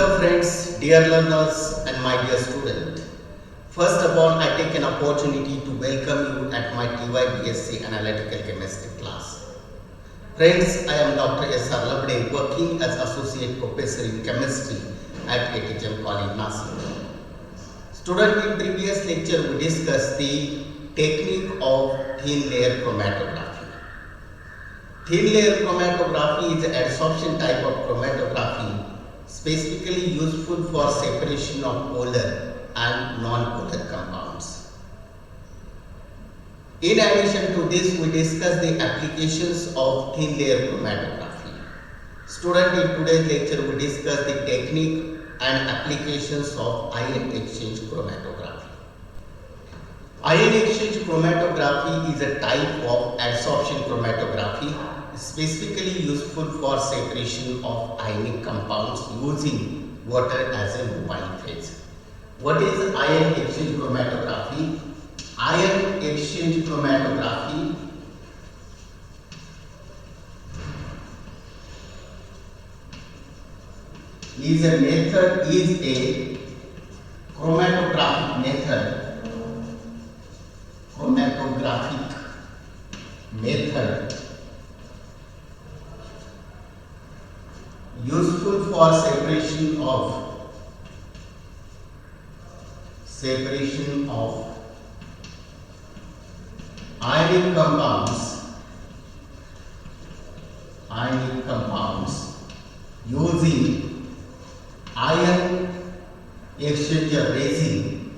Hello friends, dear learners and my dear student. First of all, I take an opportunity to welcome you at my TY Analytical Chemistry class. Friends, I am Dr. S.R. LABHADE working as Associate Professor in Chemistry at ATHM College, Nasik. Student, in previous lecture we discussed the technique of thin layer chromatography. Thin layer chromatography is an adsorption type of chromatography specifically useful for separation of polar and non-polar compounds. In addition to this, we discuss the applications of thin layer chromatography. Student, in today's lecture we discuss the technique and applications of ion exchange chromatography. Ion exchange chromatography is a type of adsorption chromatography specifically useful for separation of ionic compounds using water as a mobile phase. What is ion exchange chromatography? Ion exchange chromatography is a chromatographic method useful for separation of ionic compounds using ion exchanger resin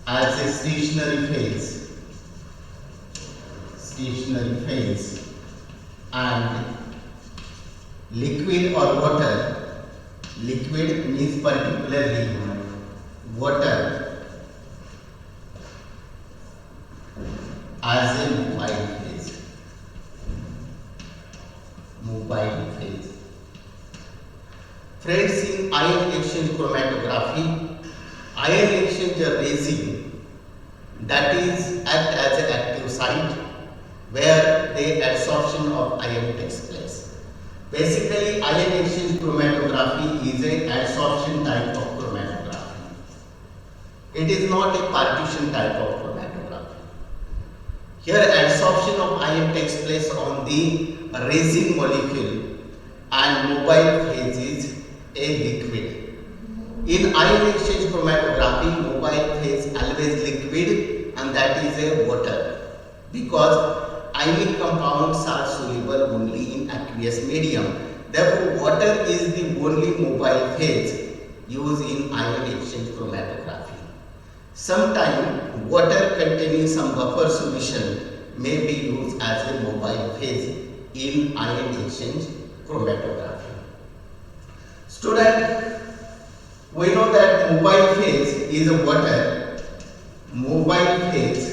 as a stationary phase and liquid or water. Liquid means particularly water as a mobile phase. Friends, in ion exchange chromatography, ion exchanger resin that is act as an active site where the adsorption of ion takes place. Basically, ion exchange chromatography is a adsorption type of chromatography. It is not a partition type of chromatography. Here, adsorption of ion takes place on the resin molecule and mobile phase is a liquid. In ion exchange chromatography, mobile phase always liquid and that is a water, because ionic compounds are soluble only in aqueous medium. Therefore, water is the only mobile phase used in ion exchange chromatography. Sometimes water containing some buffer solution may be used as a mobile phase in ion exchange chromatography. Student, we know that mobile phase is a water. Mobile phase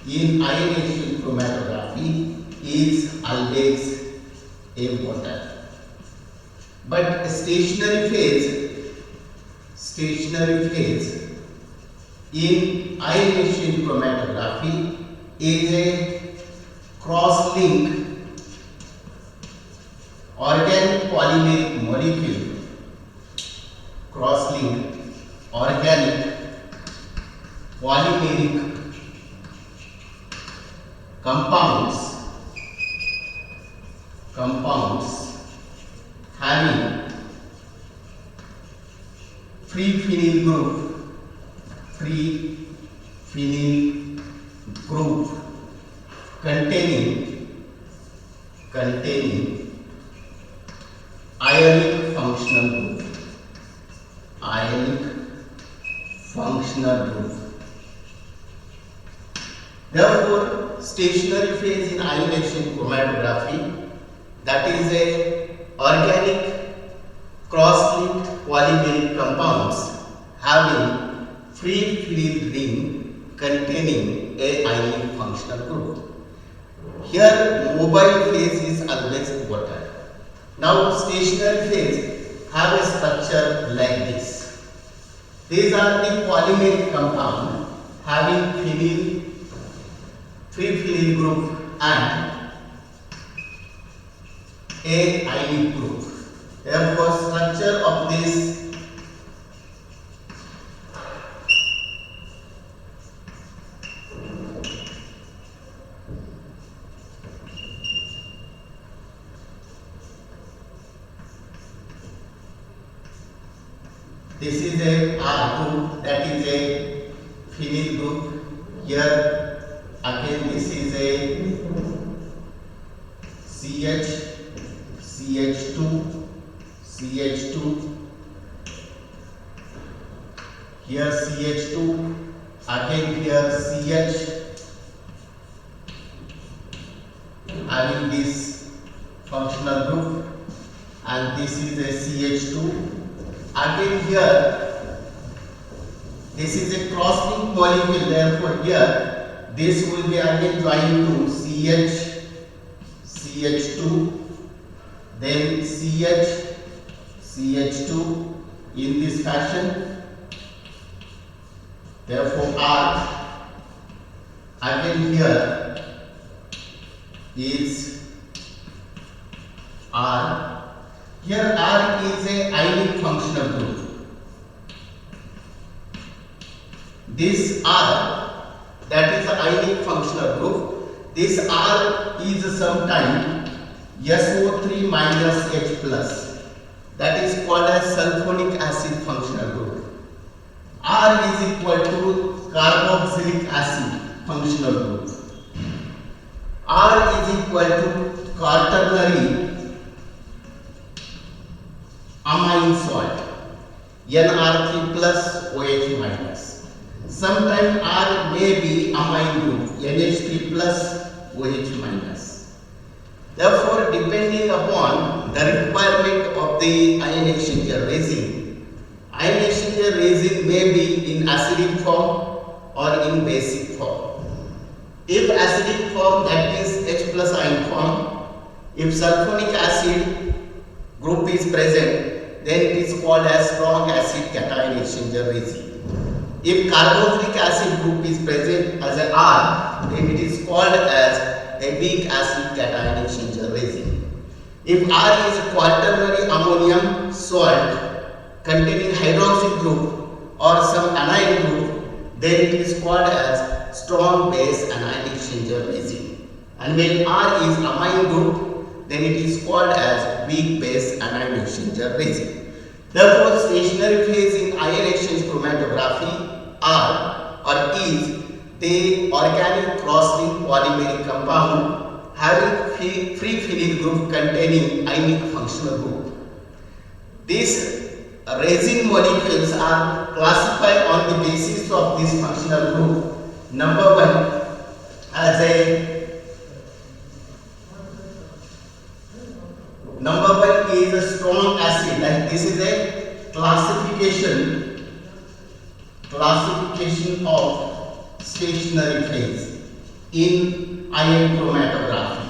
in ion exchange chromatography is always a water. But stationary phase in ion exchange chromatography is a cross-linked organic polymeric molecule. Cross-linked organic polymeric compounds having free phenyl group containing ionic functional group. Therefore, stationary phase in ion exchange chromatography, that is a organic cross-linked polymeric compounds having free phenyl ring containing a ionic functional group. Here, mobile phase is always water. Now, stationary phase have a structure like this. These are the polymeric compound having free phenyl group and a ionic group. Therefore, structure of this is a R group, that is a phenyl group. Here again this is a CH, CH2, CH2. Here CH2, again here CH, having this functional group, and this is a CH2. Again here, this is a cross-linked molecule, therefore here, this will be again joined to CH, CH2, then CH, CH2 in this fashion. Therefore R, again here is R. Here R is a ionic functional group. This R, that is the ionic functional group. This R is sometime SO3 minus H plus. That is called as sulfonic acid functional group. R is equal to carboxylic acid functional group. R is equal to quaternary amine salt, NR3 plus OH minus. Sometimes R may be amine group, NH3 plus OH minus. Therefore, depending upon the requirement of the ion exchanger resin may be in acidic form or in basic form. If acidic form, that is H plus ion form. If sulfonic acid group is present, then it is called as strong acid cation exchanger resin. If carboxylic acid group is present as a R, then it is called as a weak acid cation exchanger resin. If R is a quaternary ammonium salt containing hydroxyl group or some anion group, then it is called as strong base anion exchanger resin. And when R is amine group, then it is called as weak base anion exchanger resin. Therefore, stationary phase in ion exchange chromatography are or is the organic cross-linked polymeric compound having free phenyl group containing ionic functional group. These resin molecules are classified on the basis of this functional group. Number one, as a number one is a strong acid, and this is a classification of stationary phase in ion chromatography.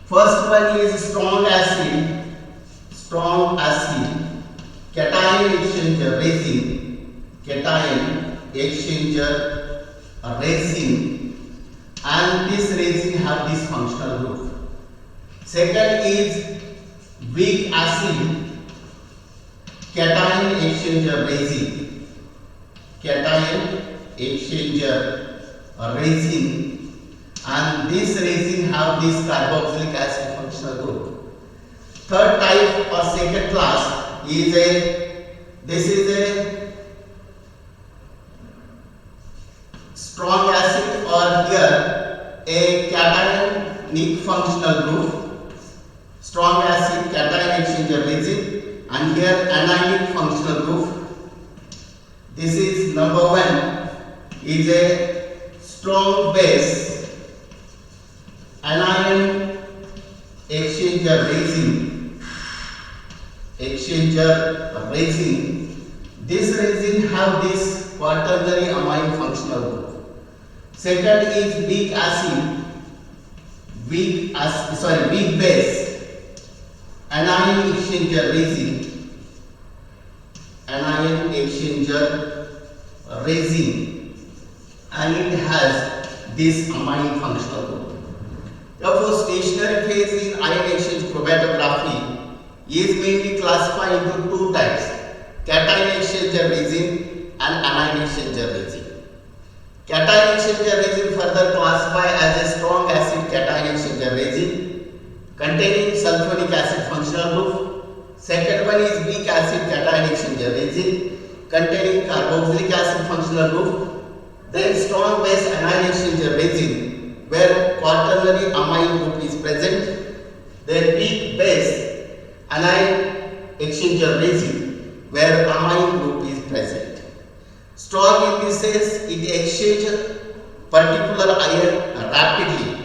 First one is strong acid cation exchanger resin, and this resin have this functional group. Second is weak acid cation exchanger resin, and this resin have this carboxylic acid functional group. Third type or second class is this is a strong acid or here a cationic functional group, strong acid cation exchanger resin, and here anionic functional group. This is number one is a strong base anion exchanger resin. This resin have this quaternary amine functional group. Second is weak base anion exchanger resin, and it has this amine functional group. Therefore, stationary phase in ion exchange chromatography is mainly classified into two types: cation exchanger resin and anion exchanger resin. Cation exchanger resin further classified as a strong acid cation exchanger resin containing sulfonic acid functional group. Second one is weak acid cation exchanger resin containing carboxylic acid functional group. Then strong base anion exchanger resin where quaternary amine group is present. Then weak base anion exchanger resin where amine group is present. Strong in this sense, it exchanges particular ion rapidly.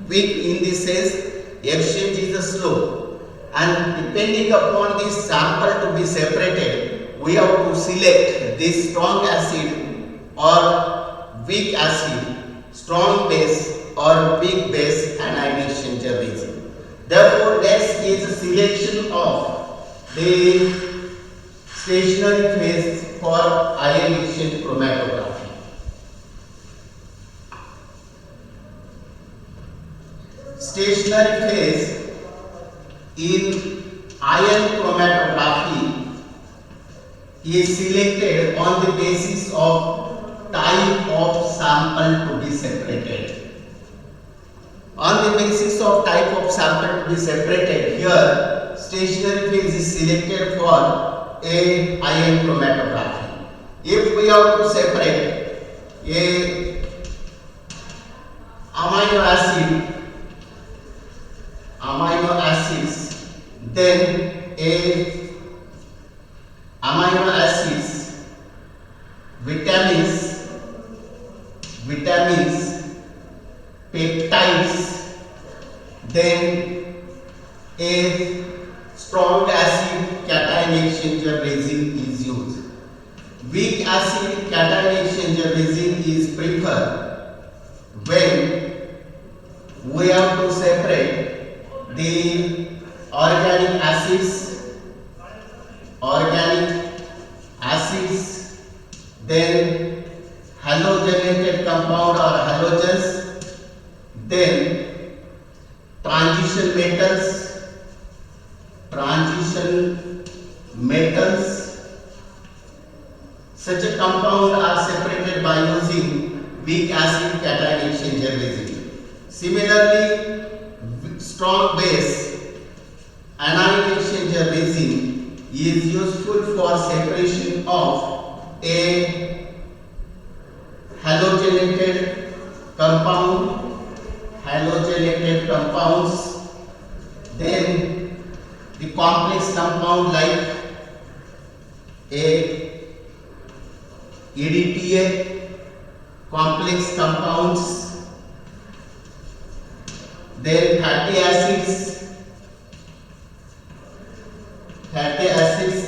Weak in this sense, exchange is slow. And depending upon this sample to be separated, we have to select this strong acid or weak acid, strong base or weak base anion exchanger resin. Therefore, next is a selection of the stationary phase for ion exchange chromatography. Stationary phase in ion chromatography is selected on the basis of type of sample to be separated. On the basis of type of sample to be separated, here stationary phase is selected for a ion chromatography. If we have to separate a amino acids, then a amino acids, vitamins, peptides, then a strong acid cation exchanger resin is used. Weak acid cation exchanger resin is preferred when we have to separate the organic acids, then halogenated compound or halogens, then transition metals. Such a compound are separated by using weak acid cation exchanger resin. Similarly, strong base anion exchanger resin is useful for separation of a halogenated compounds, then the complex compound like a EDTA, complex compounds, then fatty acids,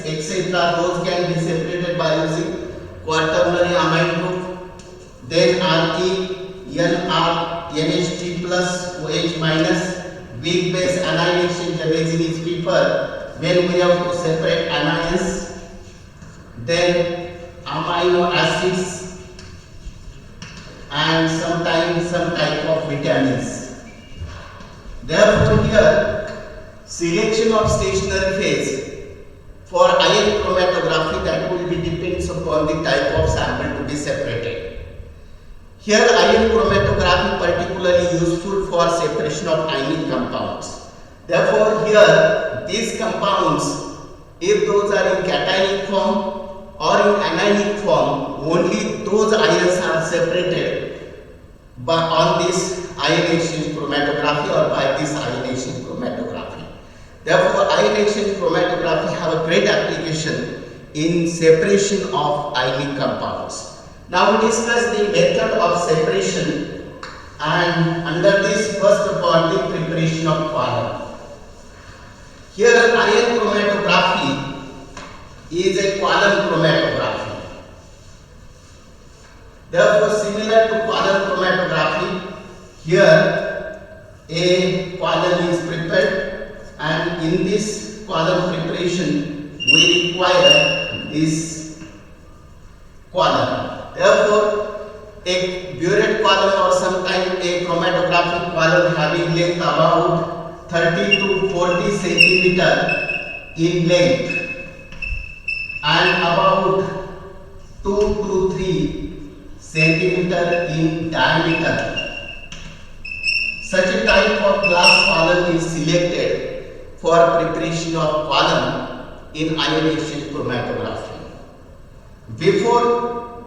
etc. Those can be separated by using quaternary amine group. Then NH3 plus OH minus, weak base anion exchanger resin is preferred when we have to separate anions. Then amino acids and sometimes some type of vitamins. Therefore, here selection of stationary phase for ion chromatography, that will be depends upon the type of sample to be separated. Here ion chromatography particularly useful for separation of ionic compounds. Therefore, here these compounds, if those are in cationic form or in anionic form, only those ions are separated on this ion exchange chromatography or by this ion exchange chromatography. Therefore, ion exchange chromatography have a great application in separation of ionic compounds. Now we discuss the method of separation, and under this first of all the preparation of quantum. Here ion chromatography is a quantum chromatography. Therefore, similar to quantum chromatography, here a quantum is prepared, and in this quantum preparation we require this quantum. Therefore, a burette column or sometimes length about 30 to 40 centimeter in length and about 2 to 3 centimeter in diameter. Such a type of glass column is selected for preparation of column in ion exchange chromatography. Before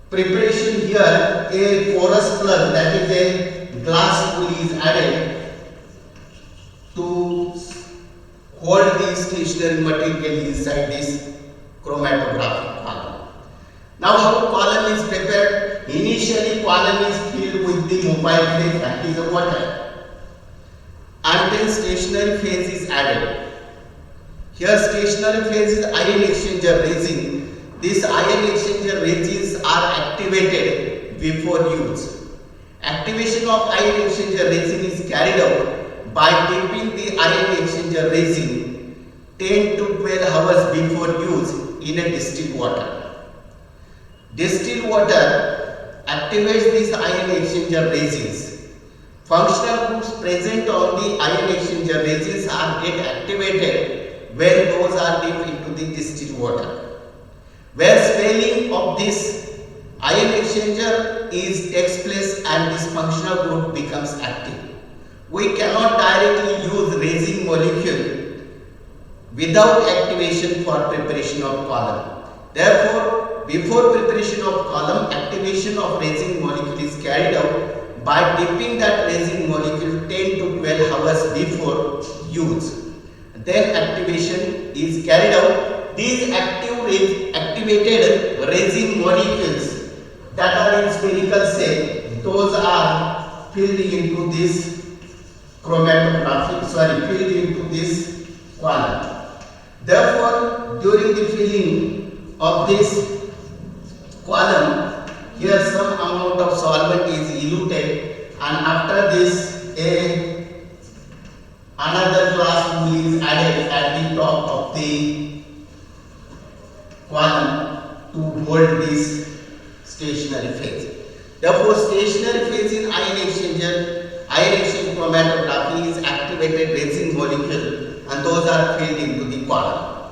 preparation here, a porous plug, that is a glass pulley, is added to hold the stationary material inside this chromatographic column. Now how column is prepared? Initially column is filled with the mobile phase, that is the water, and then stationary phase is added. Here stationary phase is ion exchanger resin. These ion exchanger resins are activated before use. Activation of ion exchanger resin is carried out by dipping the ion exchanger resin 10 to 12 hours before use in a distilled water. Distilled water activates these ion exchanger resins. Functional groups present on the ion exchanger resins are get activated when those are dipped into the distilled water. Where swelling of this ion exchanger takes place and this functional group becomes active. We cannot directly use resin molecule without activation for preparation of column. Therefore, before preparation of column, activation of resin molecule is carried out by dipping that resin molecule 10 to 12 hours before use. Then activation is carried out. These activated resin molecules that are in spherical shape, those are filled into this filled into this column. Therefore, during the filling of this column, here some amount of solvent is eluted, and after this another glass wool is added at the top of the column to hold this stationary phase. Therefore, stationary phase in ion exchange chromatography is activated resin molecule, and those are filled into the column.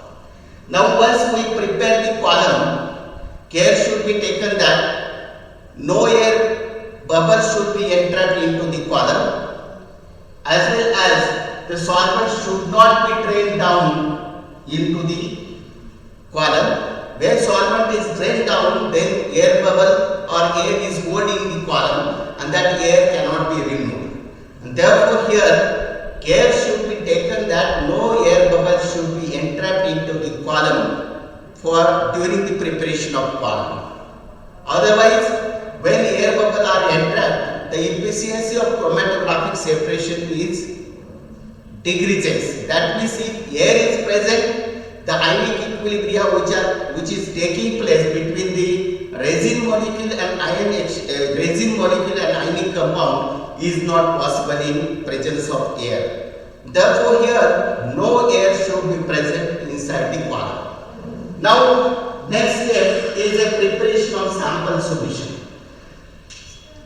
Now, once we prepare the column, care should be taken that no air bubbles should be entered into the column, as well as the solvent should not be drained down into the column. When solvent is drained down, then air bubble or air is holding the column, and that air cannot be removed. And therefore, here care should be taken that no air bubble should be entrapped into the column during the preparation of column. Otherwise, when air bubble are entrapped, the efficiency of chromatographic separation is decreases. That means if air is present, the ionic equilibria which is taking place between the resin molecule and ionic compound is not possible in presence of air. Therefore, here no air should be present inside the column. Now, next step is a preparation of sample solution.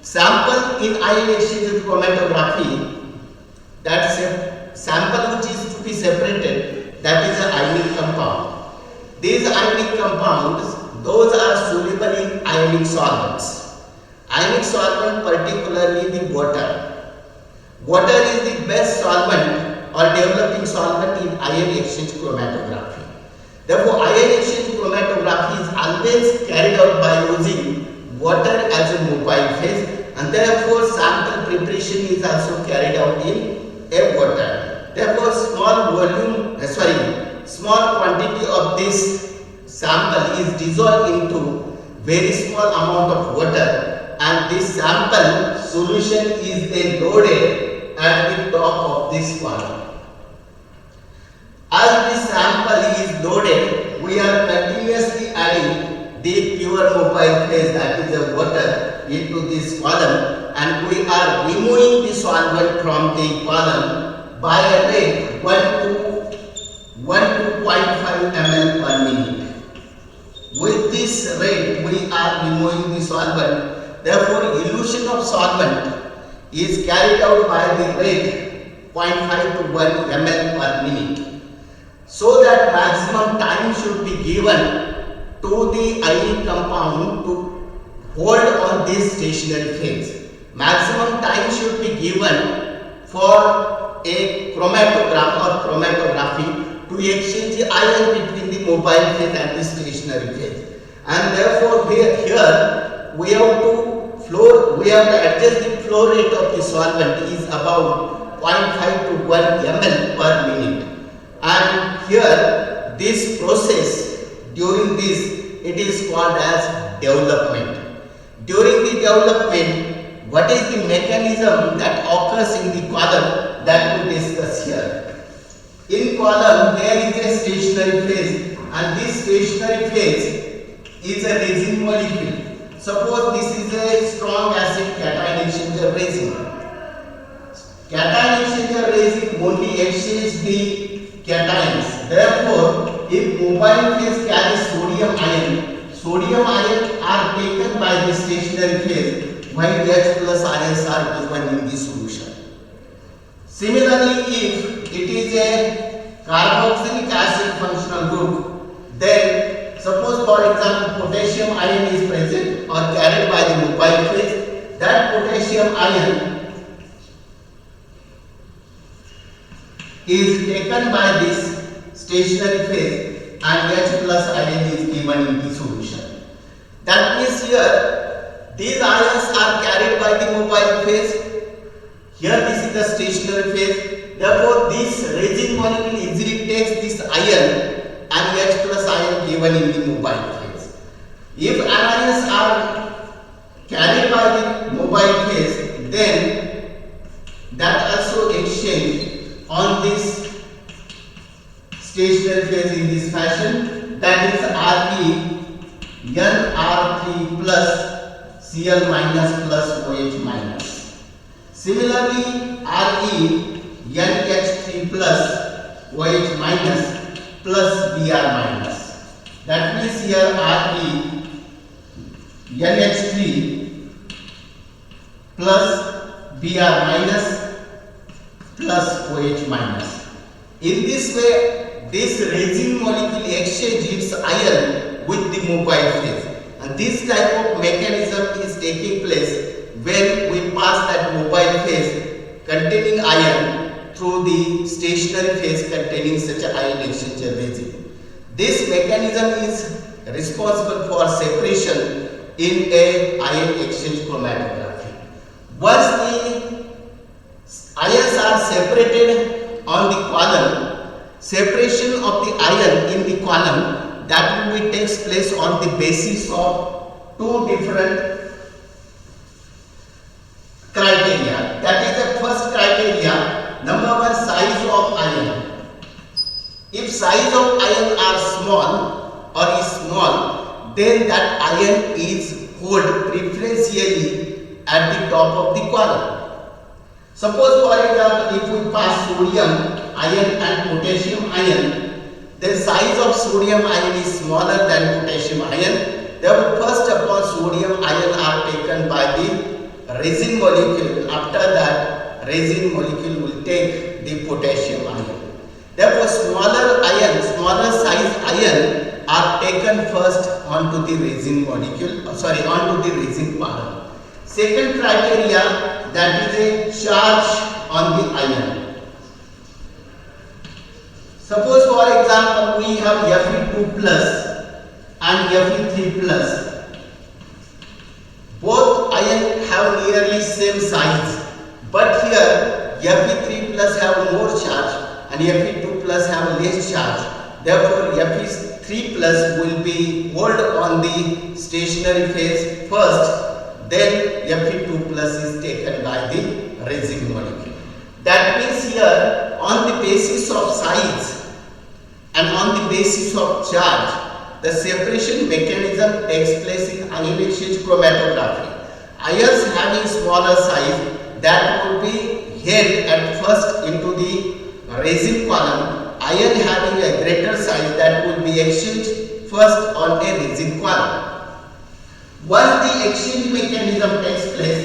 Sample in ion exchange chromatography, that's a sample which is to be separated, that is an ionic compound. These ionic compounds, those are soluble in ionic solvents. Ionic solvent, particularly the water. Water is the best solvent or developing solvent in ion exchange chromatography. Therefore, ion exchange chromatography is always carried out by using water as a mobile phase, and therefore sample preparation is also carried out in a water. Therefore, small quantity of this sample is dissolved into very small amount of water, and this sample solution is then loaded at the top of this column. As the sample is loaded, we are continuously adding the pure mobile phase, that is the water, into this column, and we are removing the solvent from the column by a rate 1 to 2.5 ml per minute. With this rate, we are removing the solvent. Therefore, elution of solvent is carried out by the rate 0.5 to 1 ml per minute, so that maximum time should be given to the ionic compound to hold on this stationary phase. Maximum time should be given for a chromatogram or chromatography to exchange the ion between the mobile phase and the stationary phase. And therefore here we have to adjust the flow rate of the solvent is about 0.5 to 1 ml per minute. And here this process, during this, it is called as development. During the development, what is the mechanism that occurs in the column that we discuss here? In column there is a stationary phase, and this stationary phase is a resin molecule. Suppose this is a strong acid cation exchanger resin. Cation exchanger resin only exchange the cations. Therefore, if mobile phase carries sodium ion are taken by the stationary phase, while H plus ions are given in the solution. Similarly, if it is a carboxylic acid functional group, then suppose for example potassium ion is present or carried by the mobile phase, that potassium ion is taken by this stationary phase and H plus ion is given in the solution. That means here these ions are carried by the mobile phase. Here this is the stationary phase. Therefore this resin molecule easily takes this ion and H plus ion given in the mobile phase. If anions are carried by the mobile phase, then that also exchange on this stationary phase in this fashion, that is Re NR3 plus Cl minus plus OH minus. Similarly, Re NH3 plus OH minus plus Br minus. That means here Re NH3 plus Br minus plus OH minus. In this way, this resin molecule exchanges its ion with the mobile phase, and this type of mechanism is taking place when we pass that mobile phase containing ion through the stationary phase containing such an ion exchanger resin. This mechanism is responsible for separation in a ion exchange chromatography. Once the ions are separated on the column, separation of the ion in the column that will be takes place on the basis of two different criteria. That is the first criteria. Number one, size of ion. If size of ion are small or is small, then that ion is held preferentially at the top of the column. Suppose for example, if we pass sodium ion and potassium ion, the size of sodium ion is smaller than potassium ion. Therefore, first upon sodium ion are taken by the resin molecule. After that, resin molecule will take the potassium ion. Therefore, smaller size ion are taken first onto the resin molecule, onto the resin column. Second criteria, that is a charge on the ion. Suppose for example we have Fe2 plus and Fe3 plus. Both ion have nearly same size, but here Fe3 plus have more charge and Fe2 plus have less charge. Therefore, Fe3 plus will be held on the stationary phase first, then Fe2 plus is taken by the resin molecule. That means here on the basis of size and on the basis of charge, the separation mechanism takes place in ion exchange chromatography. Ions having smaller size, that will be held at first into the resin column. Ion having a greater size, that will be exchanged first on a resin column. Once the exchange mechanism takes place,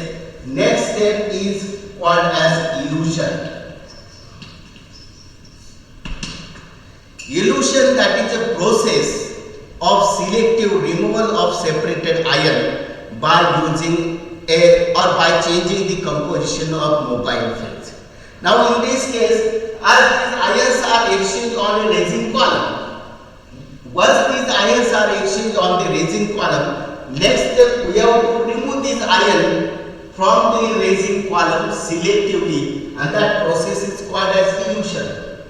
Next step is called as elution. Elution, that is a process of selective removal of separated ion by using by changing the composition of mobile phase. Now in this case, as these ions are exchanged on a resin column, once these ions are exchanged on the resin column, next step we have to remove this ion from the resin column selectively, and that process is called as elution.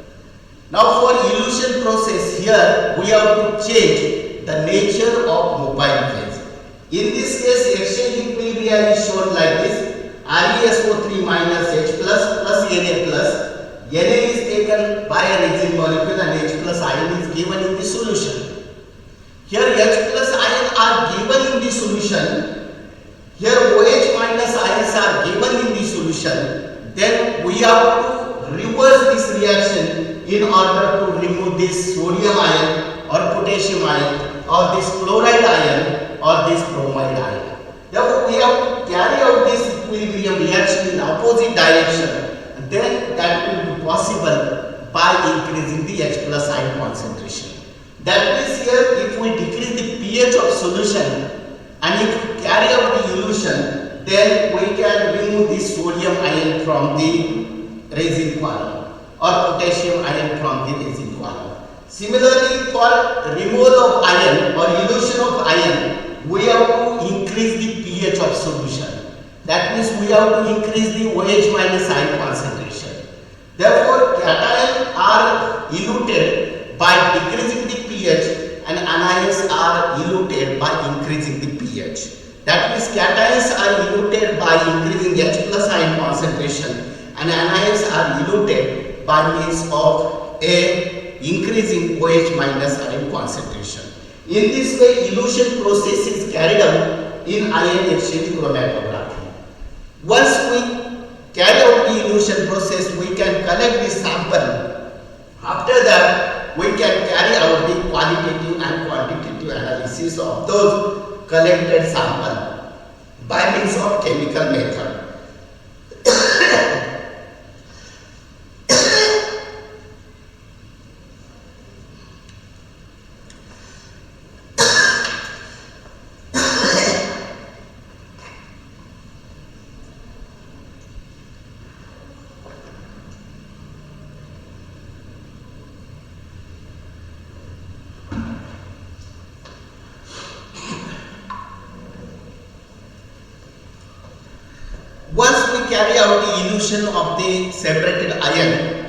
Now for elution process, here we have to change the nature of mobile phase. In this case, exchange equilibrium is shown like this: ReSO3 minus H plus plus Na plus. Na is taken by a resin molecule and H plus ion is given in the solution. Here H plus ion are given in the solution. Here OH minus ions are given in the solution. Then we have to reverse this reaction in order to remove this sodium ion or potassium ion or this chloride ion or this bromide ion. Therefore, we have to carry out this equilibrium reaction in opposite direction. Then that will be possible by increasing the H plus ion concentration. That means here, if we decrease the pH of solution and if we carry out the elution, then we can remove the sodium ion from the resin column or potassium ion from the resin column. Similarly, for removal of ion or elution of ion, we have to increase the pH of solution. That means we have to increase the OH minus ion concentration. Therefore, cations are eluted by decreasing the pH and anions are eluted by increasing the pH. That means cations are eluted by increasing H plus ion concentration and anions are eluted by means of a increasing OH minus ion concentration. In this way, elution process is carried out in ion exchange chromatography. Once we carry out the elution process, we can collect the sample. After that, we can carry out the qualitative and quantitative analysis of those collected sample by means of chemical method. Once we carry out the elution of the separated ion,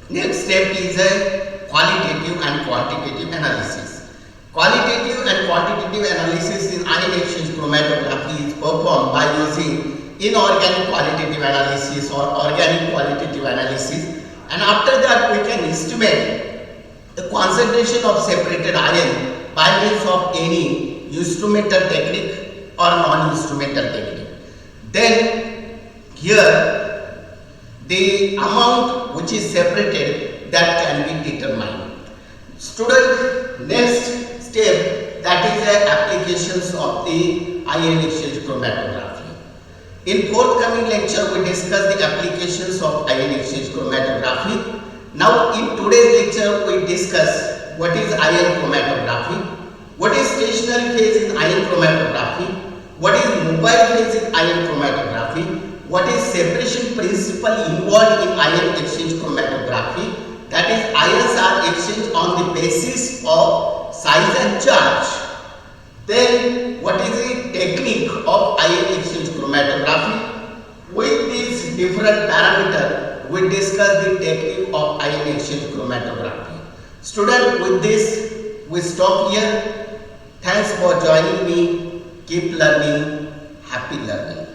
next step is a qualitative and quantitative analysis. Qualitative and quantitative analysis in ion exchange chromatography is performed by using inorganic qualitative analysis or organic qualitative analysis, and after that we can estimate the concentration of separated ion by means of any instrumental technique or non-instrumental technique. Then here the amount which is separated, that can be determined. Student, next step, that is the applications of the ion exchange chromatography. In forthcoming lecture we discuss the applications of ion exchange chromatography. Now in today's lecture we discuss what is ion chromatography, what is stationary phase in ion chromatography, what is mobile phase in ion chromatography, what is separation principle involved in ion exchange chromatography, that is ions are exchanged on the basis of size and charge. Then what is the technique of ion exchange chromatography? With these different parameters we discuss the technique of ion exchange chromatography. Student, with this we stop here. Thanks for joining me. Keep learning. Happy learning.